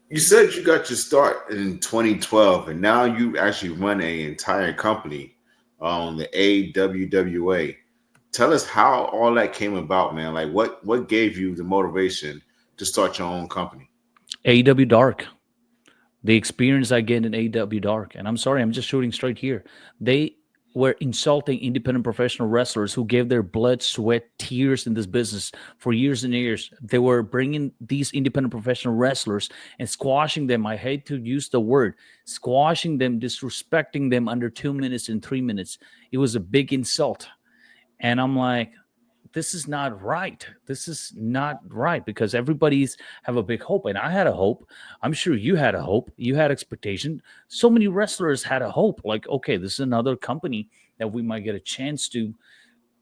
You said you got your start in 2012, and now you actually run an entire company on the AWWA. Tell us how all that came about, man. Like, what gave you the motivation to start your own company? AW Dark, the experience I get in AW Dark, and I'm sorry, I'm just shooting straight here. They were insulting independent professional wrestlers who gave their blood, sweat, tears in this business for years and years. They were bringing these independent professional wrestlers and squashing them. I hate to use the word squashing them, disrespecting them under 2 minutes and 3 minutes. It was a big insult. And I'm like, this is not right. This is not right because everybody's have a big hope. And I had a hope. I'm sure you had a hope. You had expectation. So many wrestlers had a hope. Like, okay, this is another company that we might get a chance to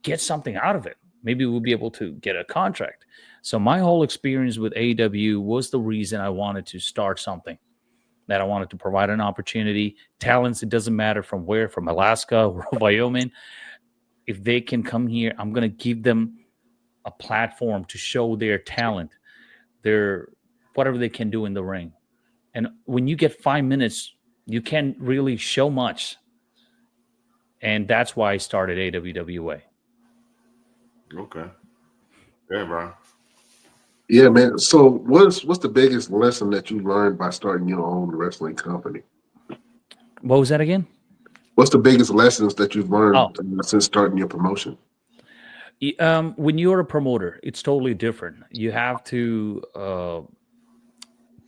get something out of it. Maybe we'll be able to get a contract. So my whole experience with AEW was the reason I wanted to start something. That I wanted to provide an opportunity. Talents, it doesn't matter from where, from Alaska or Wyoming. If they can come here, I'm going to give them a platform to show their talent, their whatever they can do in the ring. And when you get 5 minutes, you can't really show much. And that's why I started AWWA. Okay, yeah, bro. Yeah, man. So what's the biggest lesson that you learned by starting your own wrestling company? What was that again? What's the biggest lessons that you've Oh, learned since starting your promotion? when you're a promoter, it's totally different. You have to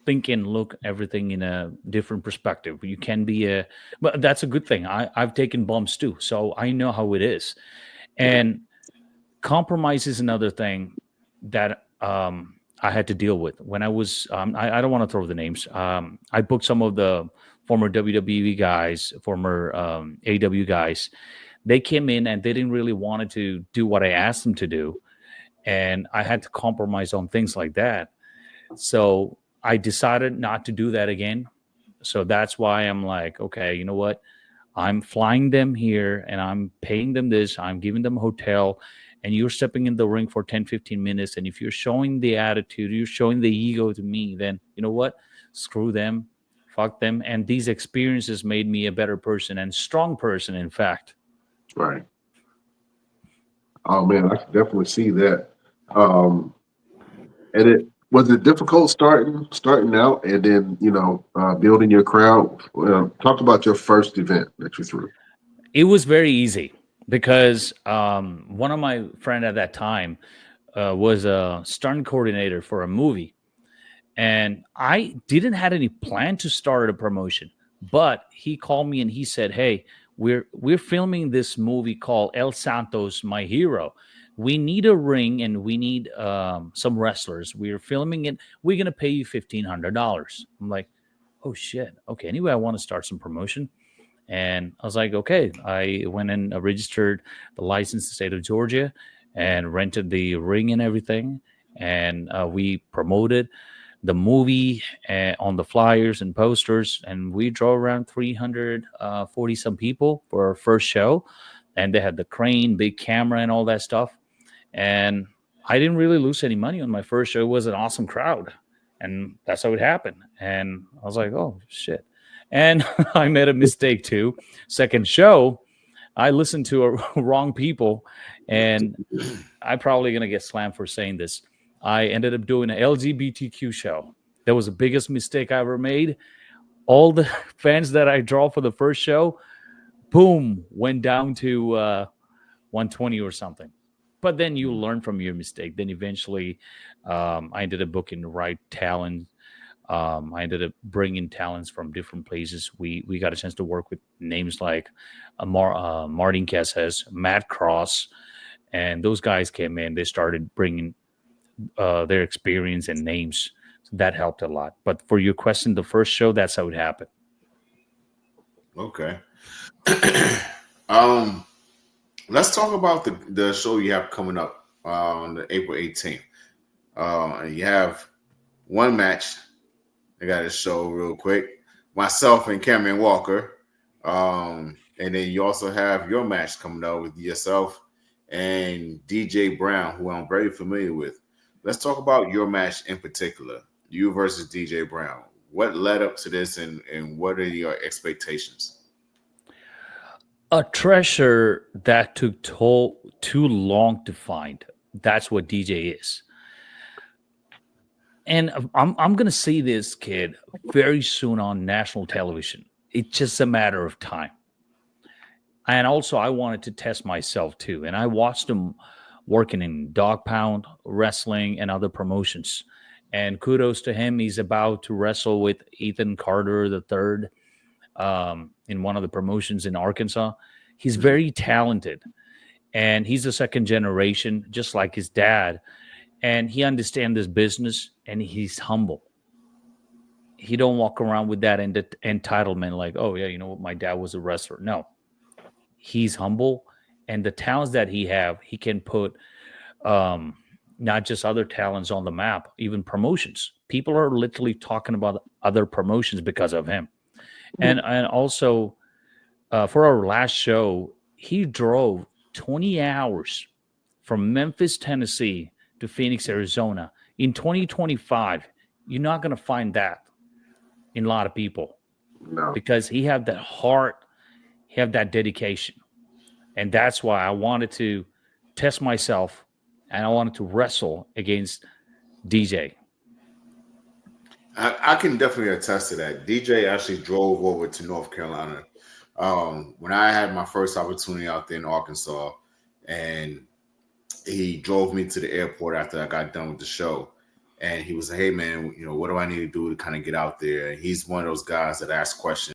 think and look everything in a different perspective. You can be a, but that's a good thing. I've taken bumps too, so I know how it is. And compromise is another thing that I had to deal with when I was. I don't want to throw the names. I booked some of the former WWE guys, former AW guys. They came in and they didn't really wanted to do what I asked them to do, and I had to compromise on things like that. So I decided not to do that again. So that's why I'm like, okay, you know what? I'm flying them here and I'm paying them this, I'm giving them a hotel, and you're stepping in the ring for 10, 15 minutes. And if you're showing the attitude, you're showing the ego to me, then you know what? Screw them, fuck them. And these experiences made me a better person and strong person, in fact. Right. Oh man, I can definitely see that. Um, and it was it difficult starting out, and then building your crowd. Talk about your first event that you threw. It was very easy because one of my friend at that time was a stunt coordinator for a movie. And I didn't had any plan to start a promotion, but he called me and he said, "Hey, we're filming this movie called El Santos, My Hero. We need a ring and we need some wrestlers. We're filming it. We're gonna pay you $1,500." I'm like, "Oh shit! Okay. Anyway, I want to start some promotion." And I was like, "Okay." I went and registered the license in the state of Georgia and rented the ring and everything. And we promoted the movie on the flyers and posters, and we drove around 340 some people for our first show. And they had the crane, big camera, and all that stuff. And I didn't really lose any money on my first show. It was an awesome crowd, and that's how it happened. And I was like, "Oh shit!" And I made a mistake too. Second show, I listened to a wrong people, and I'm probably gonna get slammed for saying this. I ended up doing an LGBTQ show. That was the biggest mistake I ever made. All the fans that I draw for the first show, boom, went down to 120 or something. But then you learn from your mistake. Then eventually, I ended up booking the right talent. I ended up bringing talents from different places. We got a chance to work with names like Martin Cases, Matt Cross, and those guys came in. They started bringing their experience and names. So that helped a lot. But for your question, the first show, that's how it happened. Okay. um, let's talk about the show you have coming up on the April 18th. You have one match. I got to show real quick. Myself and Cameron Walker. And then you also have your match coming up with yourself and DJ Brown, who I'm very familiar with. Let's talk about your match in particular. You versus DJ Brown. what led up to this, and what are your expectations? A treasure that took too long to find. That's what DJ is. And I'm gonna see this kid very soon on national television. It's just a matter of time. And also, I wanted to test myself too. And I watched him working in Dog Pound, wrestling, and other promotions. And kudos to him. He's about to wrestle with Ethan Carter the third in one of the promotions in Arkansas. He's very talented, and he's the second generation, just like his dad. And he understands this business, and he's humble. He don't walk around with that entitlement, like, oh yeah, you know what, my dad was a wrestler. No, he's humble, and the talents that he can put um, not just other talents on the map, even promotions. People are literally talking about other promotions because of him. And also for our last show, he drove 20 hours from Memphis, Tennessee to Phoenix, Arizona in 2025. You're not going to find that in a lot of people No. because he had that heart, he had that dedication. And that's why I wanted to test myself and I wanted to wrestle against DJ. I can definitely attest to that. DJ actually drove over to North Carolina when I had my first opportunity out there in Arkansas, and he drove me to the airport after I got done with the show. And he was like, "Hey man, you know, what do I need to do to kind of get out there?" And he's one of those guys that asks questions.